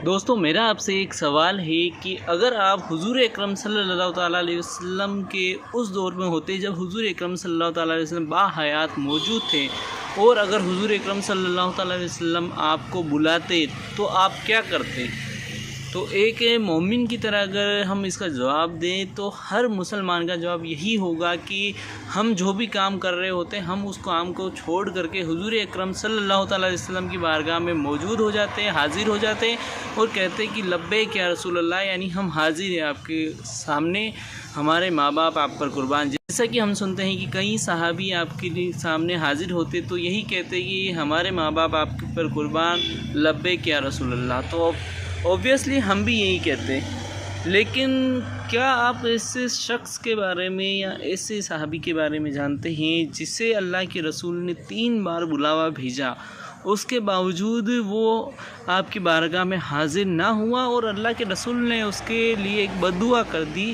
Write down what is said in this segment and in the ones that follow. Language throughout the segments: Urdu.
دوستو میرا آپ سے ایک سوال ہے کہ اگر آپ حضور اکرم صلی اللہ تعالیٰ علیہ وسلم کے اس دور میں ہوتے جب حضور اکرم صلی اللہ تعالیٰ علیہ وسلم باحیات موجود تھے، اور اگر حضور اکرم صلی اللہ تعالیٰ علیہ وسلم آپ کو بلاتے تو آپ کیا کرتے؟ تو ایک مومن کی طرح اگر ہم اس کا جواب دیں تو ہر مسلمان کا جواب یہی ہوگا کہ ہم جو بھی کام کر رہے ہوتے ہیں ہم اس کام کو چھوڑ کر کے حضور اکرم صلی اللہ تعالیٰ علیہ وسلم کی بارگاہ میں موجود ہو جاتے ہیں، حاضر ہو جاتے ہیں اور کہتے ہیں کہ لبیک یا رسول اللہ، یعنی ہم حاضر ہیں آپ کے سامنے، ہمارے ماں باپ آپ پر قربان۔ جیسا کہ ہم سنتے ہیں کہ کئی صحابی آپ کے سامنے حاضر ہوتے تو یہی کہتے کہ ہمارے ماں باپ آپ پر قربان، لبیک یا رسول اللہ۔ تو اوبویسلی ہم بھی یہی کہتے ہیں، لیکن کیا آپ ایسے شخص کے بارے میں یا ایسے صحابی کے بارے میں جانتے ہیں جسے اللہ کے رسول نے 3 بار بلاوا بھیجا، اس کے باوجود وہ آپ کی بارگاہ میں حاضر نہ ہوا اور اللہ کے رسول نے اس کے لیے ایک بددعا کر دی؟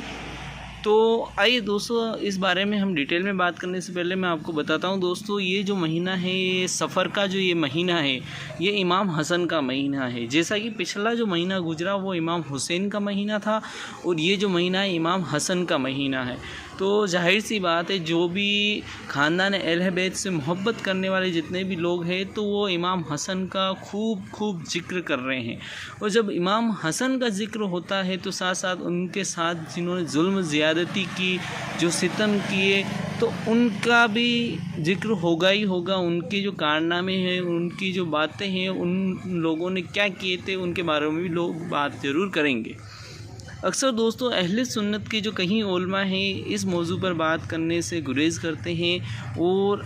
تو آئیے دوستو اس بارے میں ہم ڈیٹیل میں بات کرنے سے پہلے میں آپ کو بتاتا ہوں دوستو، یہ جو مہینہ ہے، یہ سفر کا جو یہ مہینہ ہے، یہ امام حسن کا مہینہ ہے۔ جیسا کہ پچھلا جو مہینہ گزرا وہ امام حسین کا مہینہ تھا، اور یہ جو مہینہ ہے امام حسن کا مہینہ ہے۔ تو ظاہر سی بات ہے جو بھی خاندان اہل بیت سے محبت کرنے والے جتنے بھی لوگ ہیں تو وہ امام حسن کا خوب ذکر کر رہے ہیں، اور جب امام حسن کا ذکر ہوتا ہے تو ساتھ ساتھ ان کے ساتھ جنہوں نے ظلم زیادتی کی، جو ستم کیے، تو ان کا بھی ذکر ہوگا ہی ہوگا۔ ان کے جو کارنامے ہیں، ان کی جو باتیں ہیں، ان لوگوں نے کیا کیے تھے، ان کے بارے میں بھی لوگ بات ضرور کریں گے۔ اکثر دوستو اہل سنت کے جو کہیں علماء ہیں اس موضوع پر بات کرنے سے گریز کرتے ہیں، اور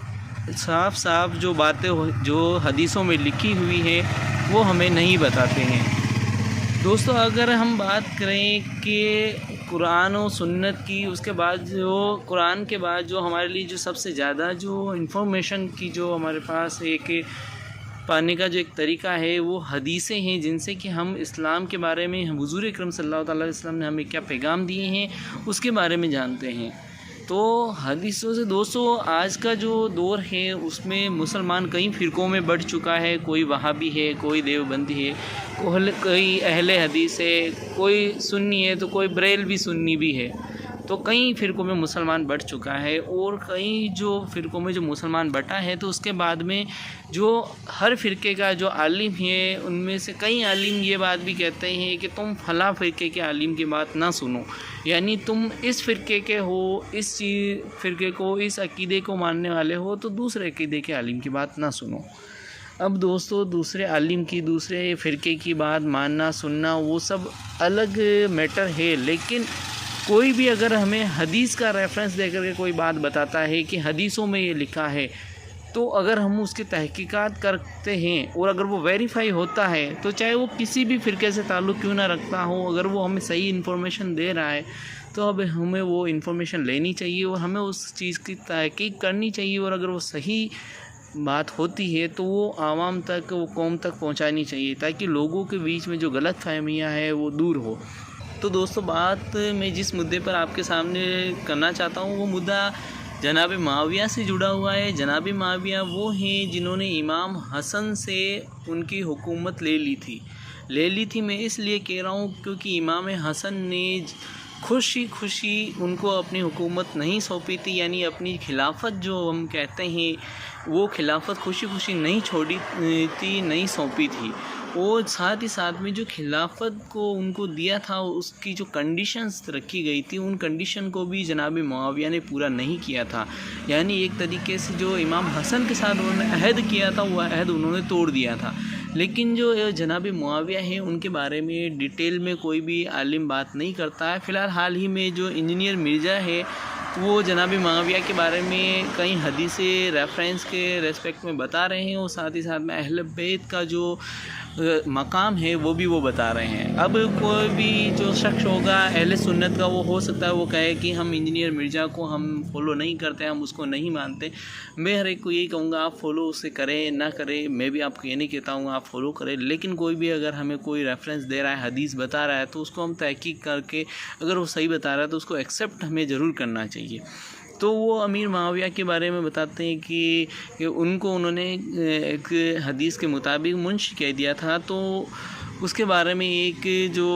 صاف جو باتیں جو حدیثوں میں لکھی ہوئی ہے وہ ہمیں نہیں بتاتے ہیں۔ دوستو اگر ہم بات کریں کہ قرآن و سنت کی، اس کے بعد جو قرآن کے بعد جو ہمارے لیے جو سب سے زیادہ جو انفارمیشن کی جو ہمارے پاس ایک پانے کا جو ایک طریقہ ہے وہ حدیثیں ہیں، جن سے کہ ہم اسلام کے بارے میں حضور اکرم صلی اللہ تعالیٰ علیہ وسلم نے ہمیں کیا پیغام دیے ہیں اس کے بارے میں جانتے ہیں۔ تو حدیثوں سے دوستو آج کا جو دور ہے اس میں مسلمان کئی فرقوں میں بڑھ چکا ہے، کوئی وہابی ہے، کوئی دیوبندی ہے، کوئی اہل حدیث ہے، کوئی سنی ہے تو کوئی بریلوی سنی بھی ہے۔ تو کئی فرقوں میں مسلمان بٹ چکا ہے، اور کئی جو فرقوں میں جو مسلمان بٹا ہے تو اس کے بعد میں جو ہر فرقے کا جو عالم ہے ان میں سے کئی عالم یہ بات بھی کہتے ہیں کہ تم فلاں فرقے کے عالم کی بات نہ سنو، یعنی تم اس فرقے کے ہو، اس فرقے کو، اس عقیدے کو ماننے والے ہو تو دوسرے عقیدے کے عالم کی بات نہ سنو۔ اب دوستو دوسرے عالم کی، دوسرے فرقے کی بات ماننا سننا وہ سب الگ میٹر ہے، لیکن کوئی بھی اگر ہمیں حدیث کا ریفرنس دے کر کے کوئی بات بتاتا ہے کہ حدیثوں میں یہ لکھا ہے، تو اگر ہم اس کی تحقیقات کرتے ہیں اور اگر وہ ویریفائی ہوتا ہے تو چاہے وہ کسی بھی فرقے سے تعلق کیوں نہ رکھتا ہو، اگر وہ ہمیں صحیح انفارمیشن دے رہا ہے تو اب ہمیں وہ انفارمیشن لینی چاہیے اور ہمیں اس چیز کی تحقیق کرنی چاہیے، اور اگر وہ صحیح بات ہوتی ہے تو وہ عوام تک، وہ قوم تک پہنچانی چاہیے تاکہ لوگوں کے بیچ میں جو غلط فہمیاں ہیں وہ دور ہو۔ تو دوستو بات میں جس مدعے پر آپ کے سامنے کرنا چاہتا ہوں وہ مدعا جناب معاویہ سے جڑا ہوا ہے۔ جناب معاویہ وہ ہیں جنہوں نے امام حسن سے ان کی حکومت لے لی تھی۔ میں اس لیے کہہ رہا ہوں کیونکہ امام حسن نے خوشی ان کو اپنی حکومت نہیں سونپی تھی، یعنی اپنی خلافت جو ہم کہتے ہیں وہ خلافت خوشی نہیں چھوڑی تھی، نہیں سونپی تھی، اور ساتھ ہی ساتھ میں جو خلافت کو ان کو دیا تھا اس کی جو کنڈیشنز رکھی گئی تھی ان کنڈیشن کو بھی جناب معاویہ نے پورا نہیں کیا تھا، یعنی ایک طریقے سے جو امام حسن کے ساتھ انہوں نے عہد کیا تھا وہ عہد انہوں نے توڑ دیا تھا۔ لیکن جو جناب معاویہ ہیں ان کے بارے میں ڈیٹیل میں کوئی بھی عالم بات نہیں کرتا ہے۔ فی الحال حال ہی میں جو انجینئر مرزا ہے وہ جناب معاویہ کے بارے میں کئی حدیث ریفرنس کے ریسپیکٹ میں بتا رہے ہیں، اور ساتھ ہی ساتھ میں اہل بیت کا جو مقام ہے وہ بھی وہ بتا رہے ہیں۔ اب کوئی بھی جو شخص ہوگا اہل سنت کا وہ ہو سکتا ہے وہ کہے کہ ہم انجینئر مرزا کو ہم فالو نہیں کرتے، ہم اس کو نہیں مانتے۔ میں ہر ایک کو یہی کہوں گا آپ فالو اسے کریں نہ کریں، میں بھی آپ کو یہ نہیں کہتا ہوں آپ فالو کریں، لیکن کوئی بھی اگر ہمیں کوئی ریفرنس دے رہا ہے، حدیث بتا رہا ہے تو اس کو ہم تحقیق کر کے اگر وہ صحیح بتا رہا ہے تو اس کو ایکسیپٹ ہمیں ضرور کرنا چاہیے۔ تو وہ امیر معاویہ کے بارے میں بتاتے ہیں کہ ان کو انہوں نے ایک حدیث کے مطابق منش کہہ دیا تھا، تو اس کے بارے میں ایک جو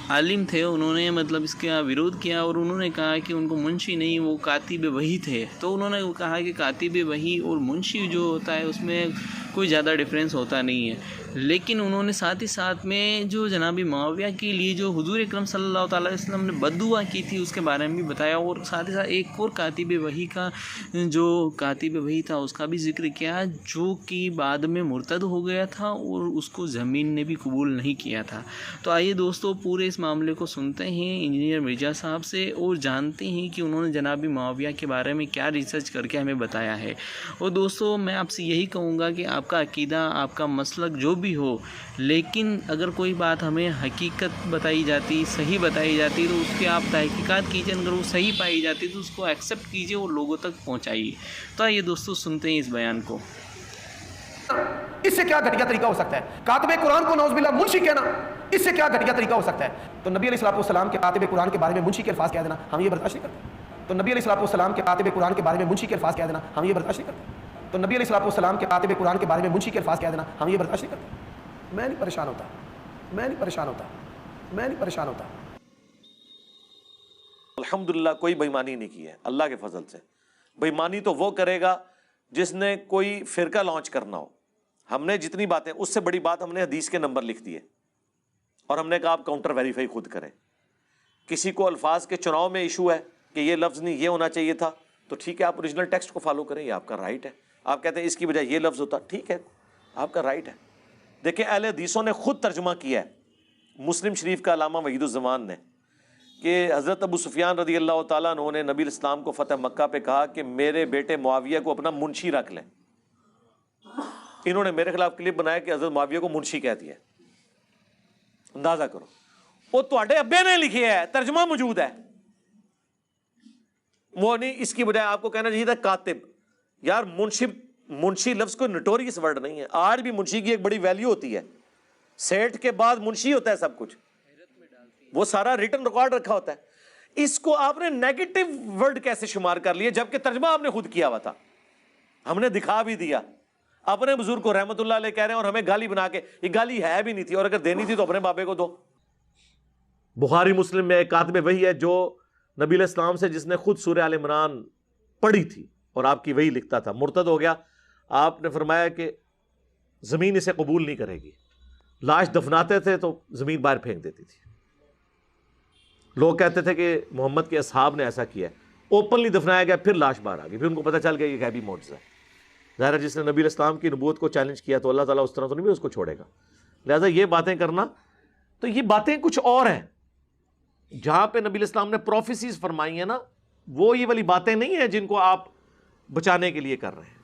عالم تھے انہوں نے مطلب اس کا ورودھ کیا، اور انہوں نے کہا کہ ان کو منشی نہیں، وہ کاتب وحی تھے۔ تو انہوں نے کہا کہ کاتب وحی اور منشی جو ہوتا ہے اس میں کوئی زیادہ ڈفرینس ہوتا نہیں ہے، لیکن انہوں نے ساتھ ہی ساتھ میں جو جناب معاویہ کے لیے جو حضور اکرم صلی اللہ تعالیٰ علیہ وسلم نے بد دعا کی تھی اس کے بارے میں بھی بتایا، اور ساتھ ہی ساتھ ایک اور کاتب وحی کا جو کاتب وحی تھا اس کا بھی ذکر کیا، جو کہ بعد میں مرتد ہو گیا تھا اور اس کو زمین نے بھی قبول نہیں کیا تھا۔ تو آئیے دوستو پورے اس معاملے کو سنتے ہیں انجینئر مرزا صاحب سے، اور جانتے ہیں کہ انہوں نے جناب معاویہ کے بارے میں کیا ریسرچ کر کے ہمیں بتایا ہے۔ اور دوستو میں آپ سے یہی کہوں گا کہ آپ کا عقیدہ، آپ کا مسلک جو بھی ہو، لیکن اگر کوئی بات ہمیں حقیقت بتائی جاتی، صحیح بتائی جاتی، تو اس کے آپ تحقیقات کیجیے، اگر وہ صحیح پائی جاتی تو اس کو ایکسیپٹ کیجیے اور لوگوں تک پہنچائیے۔ تو آئیے دوستو سنتے ہیں اس بیان کو۔ اس سے کیا گھٹیا طریقہ ہو سکتا ہے؟ کاتب قرآن کو نعوذ باللہ منشی کہنا، اس سے کیا گھٹیا طریقہ ہو سکتا ہے؟ تو نبی علیہ السلام کے کاتب قرآن کے بارے میں منشی کے الفاظ کہہ دینا ہم یہ برداشت نہیں کرتے۔ تو نبی علیہ السلام کے کاتب قرآن کے بارے میں منشی کے الفاظ کہہ دینا ہم یہ برداشت نہیں کرتے۔ تو نبی علیہ السلام کے کاتب قرآن کے بارے میں منشی کے الفاظ کہہ دینا ہم یہ برداشت نہیں کرتے۔ میں نہیں پریشان ہوتا، میں نہیں پریشان ہوتا، میں نہیں پریشان ہوتا۔ الحمدللہ کوئی بےایمانی نہیں کی ہے اللہ کے فضل سے۔ بےایمانی تو وہ کرے گا جس نے کوئی فرقہ لانچ کرنا ہو۔ ہم نے جتنی باتیں، اس سے بڑی بات ہم نے حدیث کے نمبر لکھ دیے، اور ہم نے کہا آپ کاؤنٹر ویریفائی خود کریں۔ کسی کو الفاظ کے چناؤ میں ایشو ہے کہ یہ لفظ نہیں، یہ ہونا چاہیے تھا، تو ٹھیک ہے آپ اوریجنل ٹیکسٹ کو فالو کریں، یہ آپ کا رائٹ ہے۔ آپ کہتے ہیں اس کی بجائے یہ لفظ ہوتا، ٹھیک ہے آپ کا رائٹ ہے۔ دیکھیں اہل حدیثوں نے خود ترجمہ کیا ہے، مسلم شریف کا علامہ وحید الزمان نے، کہ حضرت ابو سفیان رضی اللہ تعالیٰ عنہ نے نبی الاسلام کو فتح مکہ پہ کہا کہ میرے بیٹے معاویہ کو اپنا منشی رکھ لیں۔ انہوں نے میرے خلاف کلپ بنایا کہ حضرت معاویہ کو منشی کہہ دیا۔ اندازہ کرو، وہ تواڈے ابے نے لکھی ہے، ترجمہ موجود ہے۔ وہ نہیں اس کی بجائے آپ کو کہنا چاہیے تھا کاتب۔ یار منشی لفظ کوئی نٹوریس ورڈ نہیں ہے، آج بھی منشی کی ایک بڑی ویلیو ہوتی ہے۔ سیٹ کے بعد منشی ہوتا ہے سب کچھ، وہ سارا ریٹن ریکارڈ رکھا ہوتا ہے۔ اس کو آپ نے نیگیٹو ورڈ کیسے شمار کر لیے جبکہ ترجمہ آپ نے خود کیا ہوا تھا؟ ہم نے دکھا بھی دیا، اپنے بزرگ کو رحمت اللہ علیہ کہہ رہے ہیں اور ہمیں گالی بنا کے، یہ گالی ہے بھی نہیں تھی، اور اگر دینی تھی تو اپنے بابے کو دو۔ بخاری مسلم میں ایک کاتب وحی ہے جو نبی علیہ السلام سے، جس نے خود سورہ آل عمران پڑھی تھی اور آپ کی وحی لکھتا تھا، مرتد ہو گیا۔ آپ نے فرمایا کہ زمین اسے قبول نہیں کرے گی۔ لاش دفناتے تھے تو زمین باہر پھینک دیتی تھی۔ لوگ کہتے تھے کہ محمد کے اصحاب نے ایسا کیا ہے، اوپنلی دفنایا گیا، پھر لاش باہر آ گئی، پھر ان کو پتہ چل گیا یہ غیبی معجزہ ہے۔ ظاہر ہے جس نے نبی علیہ السلام کی نبوت کو چیلنج کیا تو اللہ تعالیٰ اس طرح تو نہیں بھی اس کو چھوڑے گا۔ لہٰذا یہ باتیں کرنا، تو یہ باتیں کچھ اور ہیں۔ جہاں پہ نبی علیہ السلام نے پروفیسیز فرمائی ہیں نا، وہ یہ والی باتیں نہیں ہیں جن کو آپ بچانے کے لیے کر رہے ہیں،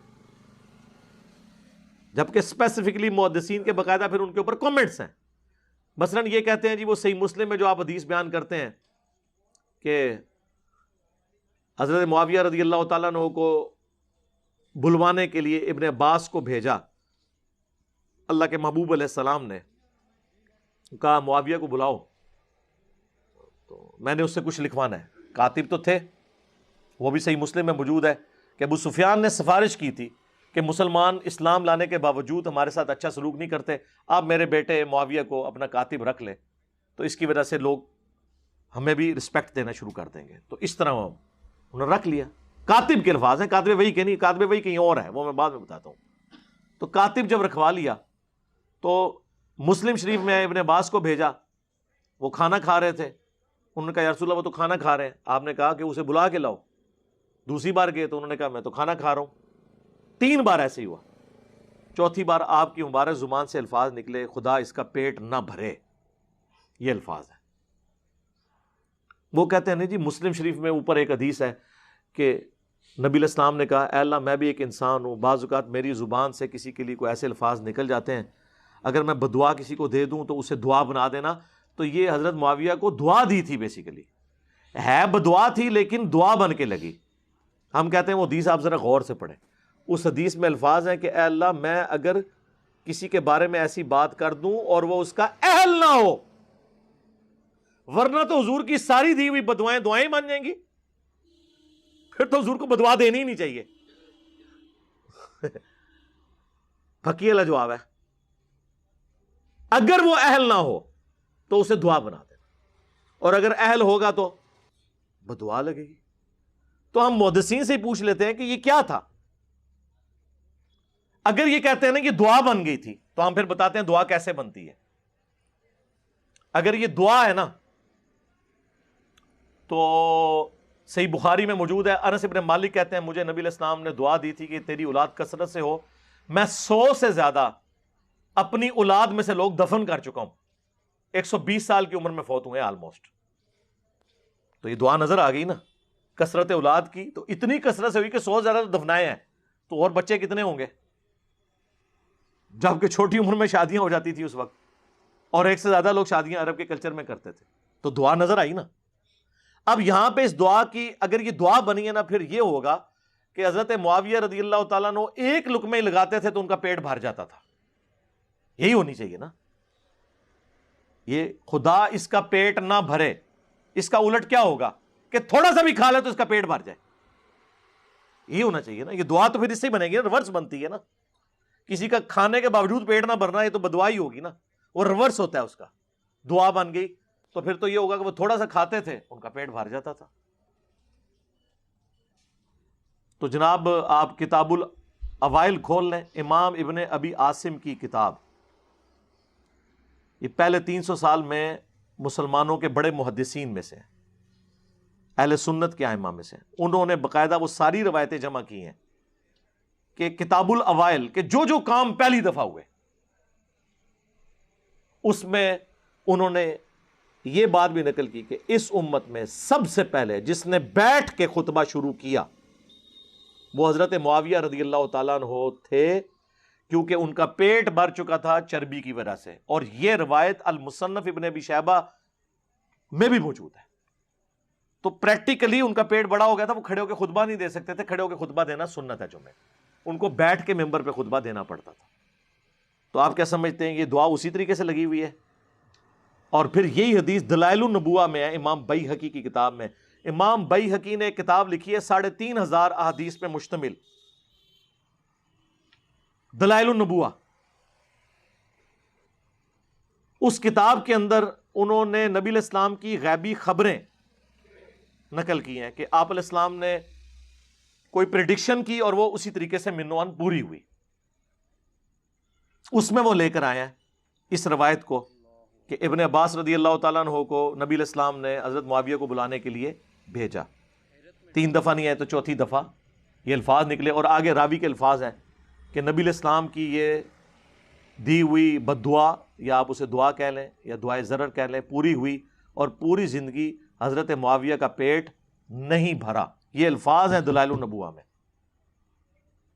جبکہ اسپیسیفکلی محدثین کے باقاعدہ پھر ان کے اوپر کامنٹس ہیں۔ مثلا یہ کہتے ہیں جی وہ صحیح مسلم میں جو آپ حدیث بیان کرتے ہیں کہ حضرت معاویہ رضی اللہ تعالیٰ عنہ کو بلوانے کے لیے ابن عباس کو بھیجا، اللہ کے محبوب علیہ السلام نے کہا معاویہ کو بلاؤ، تو میں نے اس سے کچھ لکھوانا ہے۔ کاتب تو تھے، وہ بھی صحیح مسلم میں موجود ہے کہ ابو سفیان نے سفارش کی تھی کہ مسلمان اسلام لانے کے باوجود ہمارے ساتھ اچھا سلوک نہیں کرتے، آپ میرے بیٹے معاویہ کو اپنا کاتب رکھ لیں، تو اس کی وجہ سے لوگ ہمیں بھی رسپیکٹ دینا شروع کر دیں گے۔ تو اس طرح انہوں نے رکھ لیا۔ کاتب کے الفاظ ہیں، کاتب وحی کے نہیں، کاتب وحی کہیں اور ہے، وہ میں بعد میں بتاتا ہوں۔ تو کاتب جب رکھوا لیا تو مسلم شریف میں ابن عباس کو بھیجا، وہ کھانا کھا رہے تھے، انہوں نے کہا یا رسول اللہ وہ تو کھانا کھا رہے ہیں، آپ نے کہا کہ اسے بلا کے لاؤ۔ دوسری بار گئے تو انہوں نے کہا میں تو کھانا کھا رہا ہوں۔ 3 بار ایسے ہی ہوا، چوتھی بار آپ کی مبارک زبان سے الفاظ نکلے خدا اس کا پیٹ نہ بھرے، یہ الفاظ ہیں۔ وہ کہتے ہیں نہیں جی مسلم شریف میں اوپر ایک حدیث ہے کہ نبی علیہ السلام نے کہا اے اللہ میں بھی ایک انسان ہوں، بعض اوقات میری زبان سے کسی کے لیے کوئی ایسے الفاظ نکل جاتے ہیں، اگر میں بدعا کسی کو دے دوں تو اسے دعا بنا دینا۔ تو یہ حضرت معاویہ کو دعا دی تھی، بیسیکلی ہے بدعا تھی لیکن دعا بن کے لگی۔ ہم کہتے ہیں وہ حدیث آپ ذرا غور سے پڑھیں، اس حدیث میں الفاظ ہیں کہ اے اللہ میں اگر کسی کے بارے میں ایسی بات کر دوں اور وہ اس کا اہل نہ ہو، ورنہ تو حضور کی ساری دی ہوئی بدوائیں دعائیں بن جائیں گی، پھر تو حضور کو بدوا دینی ہی نہیں چاہیے۔ پھکی والا جواب ہے۔ اگر وہ اہل نہ ہو تو اسے دعا بنا دینا، اور اگر اہل ہوگا تو بدعا لگے گی۔ تو ہم محدثین سے ہی پوچھ لیتے ہیں کہ یہ کیا تھا۔ اگر یہ کہتے ہیں نا کہ دعا بن گئی تھی تو ہم پھر بتاتے ہیں دعا کیسے بنتی ہے۔ اگر یہ دعا ہے نا تو صحیح بخاری میں موجود ہے، انس ابن مالک کہتے ہیں مجھے نبی علیہ السلام نے دعا دی تھی کہ تیری اولاد کثرت سے ہو، میں 100 سے زیادہ اپنی اولاد میں سے لوگ دفن کر چکا ہوں، 120 سال کی عمر میں فوت ہوئے آلموسٹ۔ تو یہ دعا نظر آ گئی نا کثرت اولاد کی، تو اتنی کثرت سے ہوئی کہ 100 زیادہ دفنائے ہیں، تو اور بچے کتنے ہوں گے؟ جبکہ چھوٹی عمر میں شادیاں ہو جاتی تھی اس وقت، اور ایک سے زیادہ لوگ شادیاں عرب کے کلچر میں کرتے تھے، تو دعا نظر آئی نا۔ اب یہاں پہ اس دعا کی اگر یہ دعا بنی ہے نا، پھر یہ ہوگا کہ حضرت معاویہ رضی اللہ تعالیٰ عنہ ایک لقمے لگاتے تھے تو ان کا پیٹ بھر جاتا تھا، یہی ہونی چاہیے نا۔ یہ خدا اس کا پیٹ نہ بھرے، اس کا الٹ کیا ہوگا کہ تھوڑا سا بھی کھا لے تو اس کا پیٹ بھر جائے، یہی ہونا چاہیے نا۔ یہ دعا تو پھر اس سے بنے گی، ریورس بنتی ہے نا۔ کسی کا کھانے کے باوجود پیٹ نہ بھرنا، یہ تو بدعا ہی ہوگی نا، وہ ریورس ہوتا ہے اس کا۔ دعا بن گئی تو پھر تو یہ ہوگا کہ وہ تھوڑا سا کھاتے تھے ان کا پیٹ بھر جاتا تھا۔ تو جناب آپ کتاب الاوائل کھول لیں، امام ابن ابی عاصم کی کتاب، یہ پہلے 300 سال میں مسلمانوں کے بڑے محدثین میں سے ہیں، اہل سنت کے ائمہ میں سے، انہوں نے باقاعدہ وہ ساری روایتیں جمع کی ہیں کہ کتاب الاوائل کہ جو جو کام پہلی دفعہ ہوئے اس میں انہوں نے یہ بات بھی نقل کی کہ اس امت میں سب سے پہلے جس نے بیٹھ کے خطبہ شروع کیا وہ حضرت معاویہ رضی اللہ تعالیٰ عنہ تھے، کیونکہ ان کا پیٹ بھر چکا تھا چربی کی وجہ سے، اور یہ روایت المصنف ابن ابی شیبہ میں بھی موجود ہے۔ تو پریکٹیکلی ان کا پیٹ بڑا ہو گیا تھا، وہ کھڑے ہو کے خطبہ نہیں دے سکتے تھے، کھڑے ہو کے خطبہ دینا سنت ہے جمعے، ان کو بیٹھ کے ممبر پہ خطبہ دینا پڑتا تھا۔ تو آپ کیا سمجھتے ہیں یہ دعا اسی طریقے سے لگی ہوئی ہے؟ اور پھر یہی حدیث دلائل النبوہ میں ہے، امام بیہقی کی کتاب میں۔ امام بیہقی نے ایک کتاب لکھی ہے 3500 احادیث پہ مشتمل، دلائل النبوہ۔ اس کتاب کے اندر انہوں نے نبی علیہ السلام کی غیبی خبریں نقل کی ہیں کہ آپ علیہ السلام نے کوئی پریڈکشن کی اور وہ اسی طریقے سے منوان پوری ہوئی۔ اس میں وہ لے کر آئے ہیں اس روایت کو کہ ابن عباس رضی اللہ تعالیٰ عنہ کو نبی علیہ السلام نے حضرت معاویہ کو بلانے کے لیے بھیجا، 3 دفعہ نہیں آئے تو 4تھی دفعہ یہ الفاظ نکلے، اور آگے راوی کے الفاظ ہیں کہ نبی علیہ السلام کی یہ دی ہوئی بد دعا، یا آپ اسے دعا کہہ لیں یا دعائے ضرر کہہ لیں، پوری ہوئی، اور پوری زندگی حضرت معاویہ کا پیٹ نہیں بھرا۔ یہ الفاظ ہیں دلائل النبوہ میں۔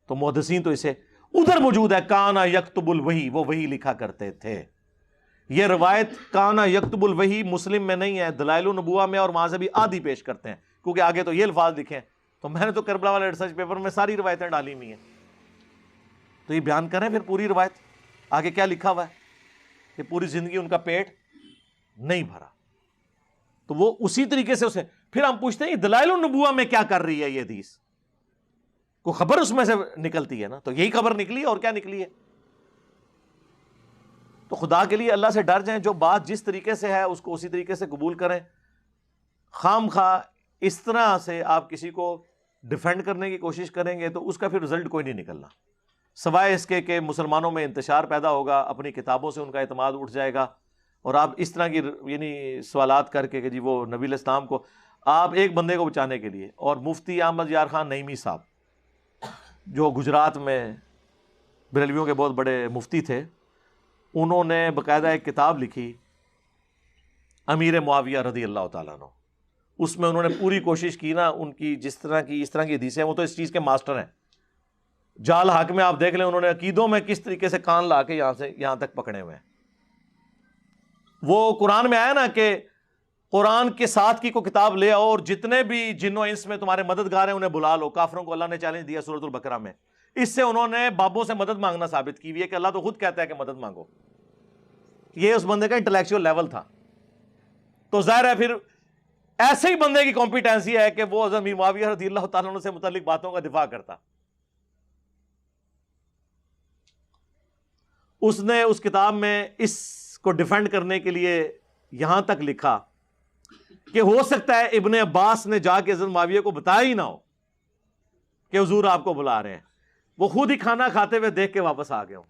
تو محدثین تو اسے ادھر موجود ہے، کانا یکتب الوحی، وہ وحی لکھا کرتے تھے۔ یہ روایت کانا یکتب الوحی مسلم میں نہیں ہے، دلائل النبوہ میں، اور وہاں سے بھی آدھی پیش کرتے ہیں کیونکہ آگے تو یہ الفاظ لکھے ہیں۔ تو میں نے تو کربلا والے ریسرچ پیپر میں ساری روایتیں ڈالی ہوئی ہیں، تو یہ بیان کریں پھر پوری روایت آگے کیا لکھا ہوا ہے کہ پوری زندگی ان کا پیٹ نہیں بھرا۔ تو وہ اسی طریقے سے اسے پھر ہم پوچھتے ہیں دلائل النبوہ میں کیا کر رہی ہے یہ حدیث، کوئی خبر اس میں سے نکلتی ہے نا، تو یہی خبر نکلی ہے، اور کیا نکلی ہے؟ تو خدا کے لیے اللہ سے ڈر جائیں، جو بات جس طریقے سے ہے اس کو اسی طریقے سے قبول کریں۔ خام خواہ اس طرح سے آپ کسی کو ڈیفینڈ کرنے کی کوشش کریں گے تو اس کا پھر رزلٹ کوئی نہیں نکلنا، سوائے اس کے کہ مسلمانوں میں انتشار پیدا ہوگا، اپنی کتابوں سے ان کا اعتماد اٹھ جائے گا، اور آپ اس طرح کی یعنی سوالات کر کے کہ جی وہ نبی علیہ السلام کو آپ ایک بندے کو بچانے کے لیے۔ اور مفتی احمد یار خان نعیمی صاحب جو گجرات میں بریلویوں کے بہت بڑے مفتی تھے، انہوں نے باقاعدہ ایک کتاب لکھی امیر معاویہ رضی اللہ تعالیٰ عنہ، اس میں انہوں نے پوری کوشش کی نا، ان کی اس طرح کی حدیثیں، وہ تو اس چیز کے ماسٹر ہیں، جال حق میں آپ دیکھ لیں انہوں نے عقیدوں میں کس طریقے سے کان لا کے یہاں سے یہاں تک پکڑے ہوئے ہیں۔ وہ قرآن میں آیا نا کہ قرآن کے ساتھ کی کو کتاب لے آؤ اور جتنے بھی جن و انس میں تمہارے مددگار ہیں انہیں بلا لو۔ کافروں کو اللہ نے چیلنج دیا سورۃ البقرہ میں، اس سے انہوں نے بابوں سے مدد مانگنا ثابت کی ہوئی ہے کہ اللہ تو خود کہتا ہے کہ مدد مانگو۔ یہ اس بندے کا انٹلیکچوئل لیول تھا، تو ظاہر ہے پھر ایسے ہی بندے کی کمپیٹنسی ہے کہ وہ حضرت معاویہ رضی اللہ تعالیٰ عنہ سے متعلق باتوں کا دفاع کرتا۔ اس نے اس کتاب میں اس کو ڈیفینڈ کرنے کے لیے یہاں تک لکھا کہ ہو سکتا ہے ابن عباس نے جا کے حضرت معاویہ کو بتایا ہی نہ ہو کہ حضور آپ کو بلا رہے ہیں، وہ خود ہی کھانا کھاتے ہوئے دیکھ کے واپس آ گئے ہوں.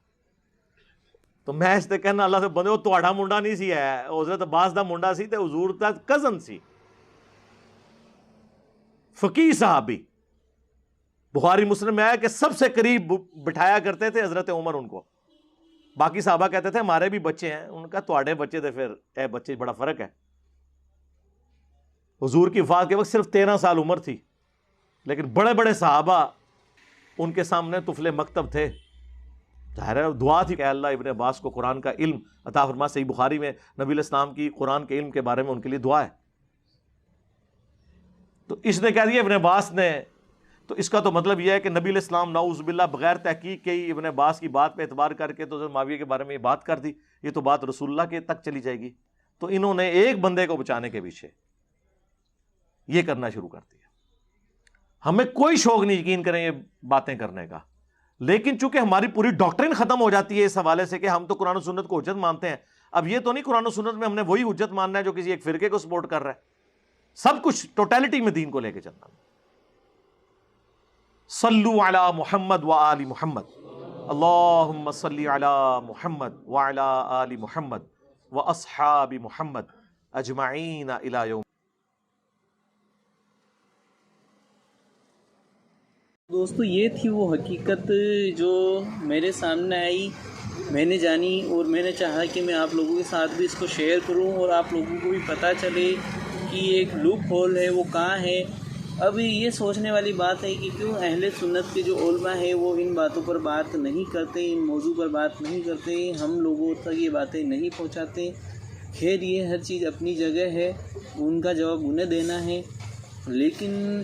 تو میں اس تے کہنا اللہ سے بندے وہ تہاڈا منڈا نہیں سی ہے، حضرت عباس دا منڈا سی تے حضور دا کزن سی، فقیہ صحابی. بخاری مسلم میں آیا کہ سب سے قریب بٹھایا کرتے تھے حضرت عمر ان کو. باقی صحابہ کہتے تھے ہمارے بھی بچے ہیں، ان کا تہاڈے بچے تھے، پھر اے بچے بڑا فرق ہے. حضور کی وفات کے وقت صرف 13 سال عمر تھی، لیکن بڑے بڑے صحابہ ان کے سامنے طفل مکتب تھے. ظاہر ہے دعا تھی کہ اللہ ابن عباس کو قرآن کا علم عطا فرما. صحیح بخاری میں نبی علیہ السلام کی قرآن کے علم کے بارے میں ان کے لیے دعا ہے. تو اس نے کہہ دیا ابن عباس نے، تو اس کا تو مطلب یہ ہے کہ نبی علیہ السلام نعوذ باللہ بغیر تحقیق کے ہی ابن عباس کی بات پہ اعتبار کر کے تو حضرت معاویہ کے بارے میں یہ بات کر دی. یہ تو بات رسول اللہ کے تک چلی جائے گی. تو انہوں نے ایک بندے کو بچانے کے پیچھے یہ کرنا شروع کر دیا. ہمیں کوئی شوق نہیں یقین کریں یہ باتیں کرنے کا، لیکن چونکہ ہماری پوری ڈاکٹرن ختم ہو جاتی ہے اس حوالے سے کہ ہم تو قرآن و سنت کو حجت مانتے ہیں. اب یہ تو نہیں قرآن و سنت میں ہم نے وہی حجت ماننا ہے جو کسی ایک فرقے کو سپورٹ کر رہا ہے. سب کچھ ٹوٹیلٹی میں دین کو لے کے چلنا. صلو علی محمد و آل محمد، اللہم صلی علی محمد و علی آل محمد و اصحاب محمد اجمعین الی یوم. دوستو یہ تھی وہ حقیقت جو میرے سامنے آئی، میں نے جانی، اور میں نے چاہا کہ میں آپ لوگوں کے ساتھ بھی اس کو شیئر کروں اور آپ لوگوں کو بھی پتہ چلے کہ ایک لوپ ہول ہے وہ کہاں ہے. اب یہ سوچنے والی بات ہے کہ کیوں اہل سنت کے جو علماء ہیں وہ ان باتوں پر بات نہیں کرتے، ان موضوع پر بات نہیں کرتے، ہم لوگوں تک یہ باتیں نہیں پہنچاتے. خیر یہ ہر چیز اپنی جگہ ہے، ان کا جواب انہیں دینا ہے، لیکن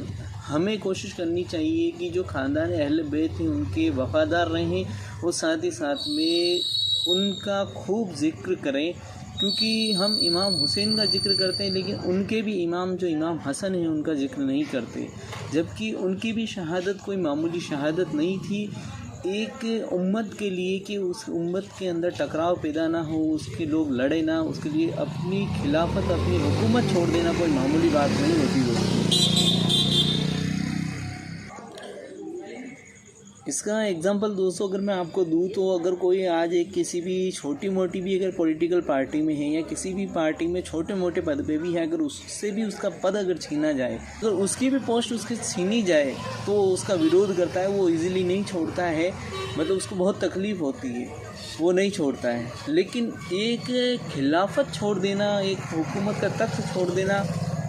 ہمیں کوشش کرنی چاہیے کہ جو خاندان اہل بیت ہیں ان کے وفادار رہیں اور ساتھ ہی ساتھ میں ان کا خوب ذکر کریں. کیونکہ ہم امام حسین کا ذکر کرتے ہیں لیکن ان کے بھی امام جو امام حسن ہیں ان کا ذکر نہیں کرتے، جبکہ ان کی بھی شہادت کوئی معمولی شہادت نہیں تھی. ایک امت کے لیے کہ اس امت کے اندر ٹکراؤ پیدا نہ ہو، اس کے لوگ لڑے نہ، اس کے لیے اپنی خلافت اپنی حکومت چھوڑ دینا کوئی معمولی بات نہیں ہوتی. اس کا ایگزامپل دوستو اگر میں آپ کو دوں تو اگر کوئی آج ایک کسی بھی چھوٹی موٹی بھی اگر پولیٹیکل پارٹی میں ہے یا کسی بھی پارٹی میں چھوٹے موٹے پد پہ بھی ہے، اگر اس سے بھی اس کا پد اگر چھینا جائے، اگر اس کی بھی پوسٹ اس کی چھینی جائے تو اس کا ویرودھ کرتا ہے، وہ ایزیلی نہیں چھوڑتا ہے، مطلب اس کو بہت تکلیف ہوتی ہے، وہ نہیں چھوڑتا ہے. لیکن ایک خلافت چھوڑ دینا، ایک حکومت کا تخت چھوڑ دینا،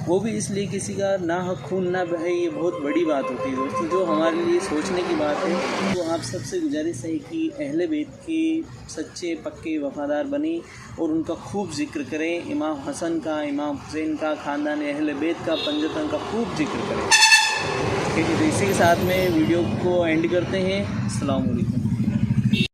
وہ بھی اس لیے کسی کا ناحق خون نہ بہے، یہ بہت بڑی بات ہوتی ہے دوستو، جو ہمارے لیے سوچنے کی بات ہے. تو آپ سب سے گزارش ہے کہ اہل بیت کے سچے پکے وفادار بنیں اور ان کا خوب ذکر کریں، امام حسن کا، امام حسین کا، خاندان اہل بیت کا، پنجتن کا خوب ذکر کریں. ٹھیک ہے، تو اسی کے ساتھ میں ویڈیو کو اینڈ کرتے ہیں. السلام علیکم.